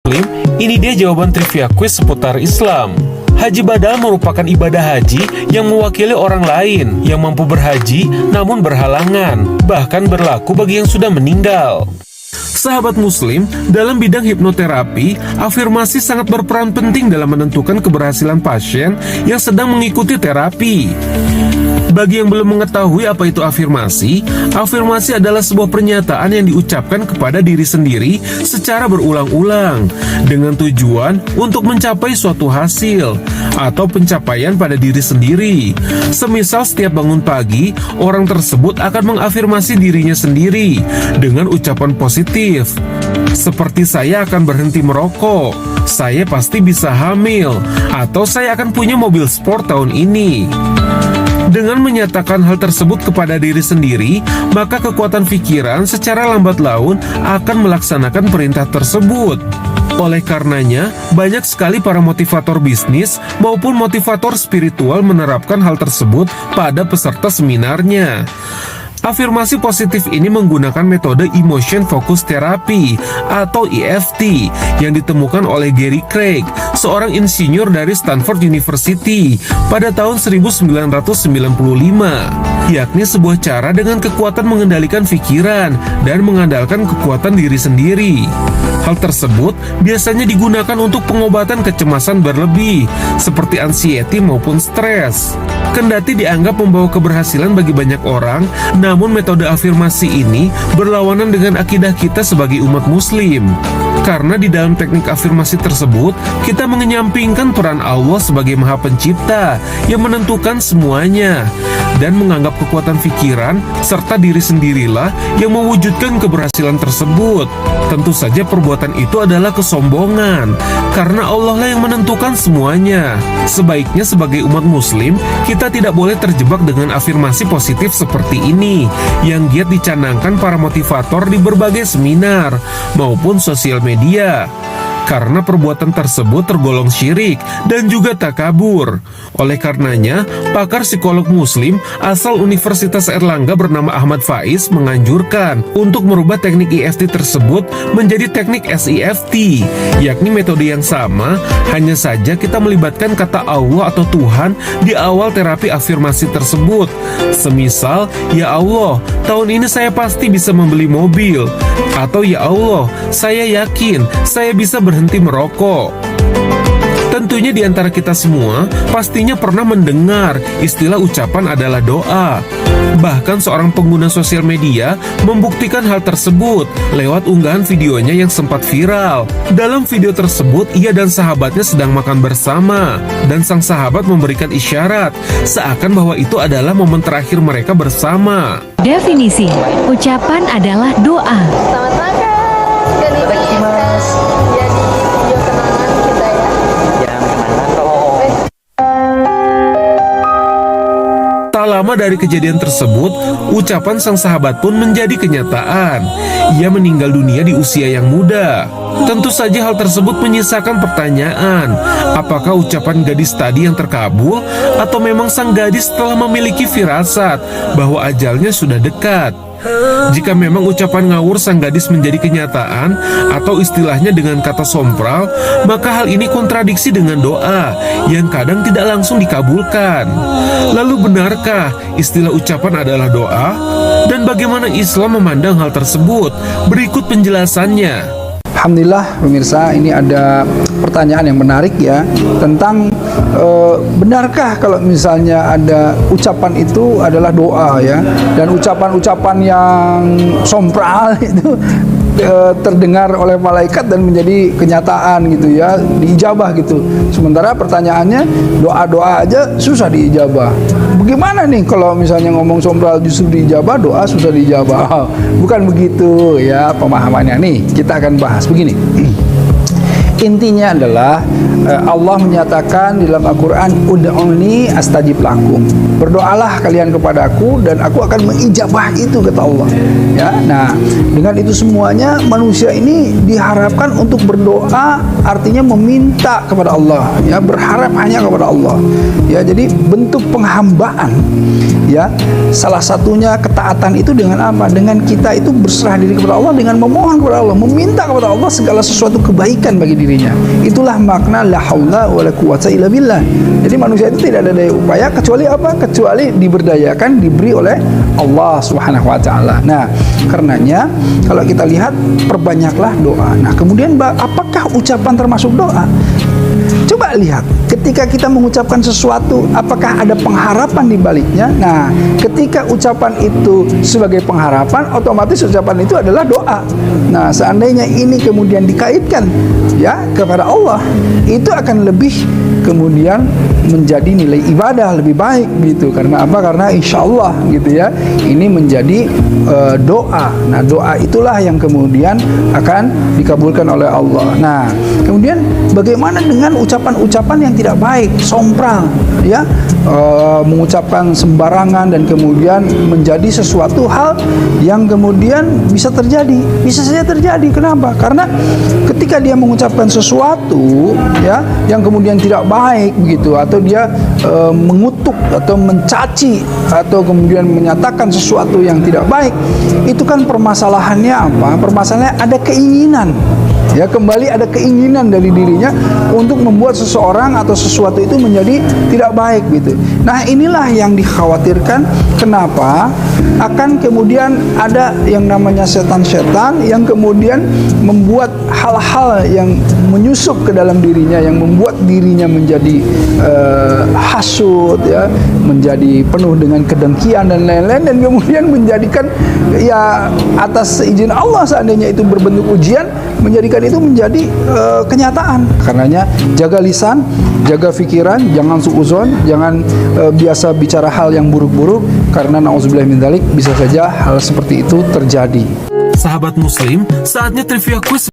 Muslim, ini dia jawaban trivia quiz seputar Islam. Haji badal merupakan ibadah haji yang mewakili orang lain yang mampu berhaji namun berhalangan, bahkan berlaku bagi yang sudah meninggal. Sahabat Muslim, dalam bidang hipnoterapi, afirmasi sangat berperan penting dalam menentukan keberhasilan pasien yang sedang mengikuti terapi. Bagi yang belum mengetahui apa itu afirmasi, afirmasi adalah sebuah pernyataan yang diucapkan kepada diri sendiri secara berulang-ulang dengan tujuan untuk mencapai suatu hasil atau pencapaian pada diri sendiri. Semisal setiap bangun pagi, orang tersebut akan mengafirmasi dirinya sendiri dengan ucapan positif. Seperti saya akan berhenti merokok, saya pasti bisa hamil, atau saya akan punya mobil sport tahun ini. Dengan menyatakan hal tersebut kepada diri sendiri, maka kekuatan pikiran secara lambat laun akan melaksanakan perintah tersebut. Oleh karenanya, banyak sekali para motivator bisnis maupun motivator spiritual menerapkan hal tersebut pada peserta seminarnya. Afirmasi positif ini menggunakan metode Emotion Focus Therapy atau EFT yang ditemukan oleh Gary Craig, seorang insinyur dari Stanford University pada tahun 1995, yakni sebuah cara dengan kekuatan mengendalikan pikiran dan mengandalkan kekuatan diri sendiri. Hal tersebut biasanya digunakan untuk pengobatan kecemasan berlebih, seperti anxiety maupun stres. Kendati dianggap membawa keberhasilan bagi banyak orang, namun metode afirmasi ini berlawanan dengan akidah kita sebagai umat Muslim. Karena di dalam teknik afirmasi tersebut, kita mengenyampingkan peran Allah sebagai Maha Pencipta yang menentukan semuanya, dan menganggap kekuatan pikiran serta diri sendirilah yang mewujudkan keberhasilan tersebut. Tentu saja perbuatan itu adalah kesombongan, karena Allah lah yang menentukan semuanya. Sebaiknya sebagai umat Muslim, kita tidak boleh terjebak dengan afirmasi positif seperti ini, yang giat dicanangkan para motivator di berbagai seminar maupun sosial media. Karena perbuatan tersebut tergolong syirik dan juga takabur. Oleh karenanya, pakar psikolog Muslim asal Universitas Erlangga bernama Ahmad Faiz menganjurkan untuk merubah teknik EFT tersebut menjadi teknik SEFT, yakni metode yang sama, hanya saja kita melibatkan kata Allah atau Tuhan di awal terapi afirmasi tersebut. Semisal, ya Allah, tahun ini saya pasti bisa membeli mobil, atau ya Allah, saya yakin saya bisa berhenti merokok. Tentunya di antara kita semua pastinya pernah mendengar istilah ucapan adalah doa. Bahkan seorang pengguna sosial media membuktikan hal tersebut lewat unggahan videonya yang sempat viral. Dalam video tersebut, ia dan sahabatnya sedang makan bersama, dan sang sahabat memberikan isyarat seakan bahwa itu adalah momen terakhir mereka bersama. Definisi ucapan adalah doa. Selamat makan. Sekali lagi Mas. Jadi video kenangan kita ya. Tak lama dari kejadian tersebut, ucapan sang sahabat pun menjadi kenyataan. Ia meninggal dunia di usia yang muda. Tentu saja hal tersebut menyisakan pertanyaan, apakah ucapan gadis tadi yang terkabul, atau memang sang gadis telah memiliki firasat bahwa ajalnya sudah dekat. Jika memang ucapan ngawur sang gadis menjadi kenyataan, atau istilahnya dengan kata sompral, maka hal ini kontradiksi dengan doa yang kadang tidak langsung dikabulkan. Lalu benarkah istilah ucapan adalah doa? Dan bagaimana Islam memandang hal tersebut? Berikut penjelasannya. Alhamdulillah pemirsa, ini ada pertanyaan yang menarik ya tentang benarkah kalau misalnya ada ucapan itu adalah doa ya, dan ucapan-ucapan yang sompral itu terdengar oleh malaikat dan menjadi kenyataan gitu ya, diijabah gitu. Sementara pertanyaannya doa-doa aja susah diijabah. Bagaimana nih kalau misalnya ngomong sompral justru diijabah, doa susah diijabah? Bukan begitu ya pemahamannya. Nih kita akan bahas begini. Intinya adalah Allah menyatakan di dalam Al-Quran, ud'uni astajib lakum, berdoalah kalian kepadaku dan aku akan mengijabah itu, kata Allah. Ya, nah dengan itu semuanya manusia ini diharapkan untuk berdoa, artinya meminta kepada Allah, ya, berharap hanya kepada Allah. Ya, jadi bentuk penghambaan, ya, salah satunya ketaatan itu dengan apa? Dengan kita itu berserah diri kepada Allah, dengan memohon kepada Allah, meminta kepada Allah segala sesuatu kebaikan bagi dirinya. Itulah makna la haula wala quwwata illa billah. Jadi manusia itu tidak ada daya upaya kecuali apa? Kecuali diberdayakan, diberi oleh Allah Subhanahu wa taala. Nah, karenanya kalau kita lihat, perbanyaklah doa. Nah, kemudian apakah ucapan termasuk doa? Coba lihat, ketika kita mengucapkan sesuatu, apakah ada pengharapan di baliknya? Nah, ketika ucapan itu sebagai pengharapan, otomatis ucapan itu adalah doa. Nah, seandainya ini kemudian dikaitkan, ya, kepada Allah, itu akan lebih kemudian menjadi nilai ibadah lebih baik gitu. Karena apa? Karena insya Allah gitu ya, ini menjadi doa. Nah, doa itulah yang kemudian akan dikabulkan oleh Allah. Nah, kemudian bagaimana dengan ucapan-ucapan yang tidak baik, sompral, ya, mengucapkan sembarangan dan kemudian menjadi sesuatu hal yang kemudian bisa terjadi, bisa saja terjadi. Kenapa? Karena ketika dia mengucapkan sesuatu, ya, yang kemudian tidak baik begitu, atau dia mengutuk atau mencaci atau kemudian menyatakan sesuatu yang tidak baik, itu kan permasalahannya apa? Permasalahannya ada keinginan. Ya, kembali ada keinginan dari dirinya untuk membuat seseorang atau sesuatu itu menjadi tidak baik gitu. Nah, inilah yang dikhawatirkan. Kenapa? Akan kemudian ada yang namanya setan-setan yang kemudian membuat hal-hal yang menyusup ke dalam dirinya, yang membuat dirinya menjadi hasut, ya, menjadi penuh dengan kedengkian dan lain-lain, dan kemudian menjadikan, ya, atas izin Allah seandainya itu berbentuk ujian, menjadikan itu menjadi kenyataan. Karenanya jaga lisan, jaga pikiran, jangan suuzon, jangan biasa bicara hal yang buruk-buruk, karena nauzubillah min dzalik bisa saja hal seperti itu terjadi. Sahabat Muslim, saatnya trivia quiz.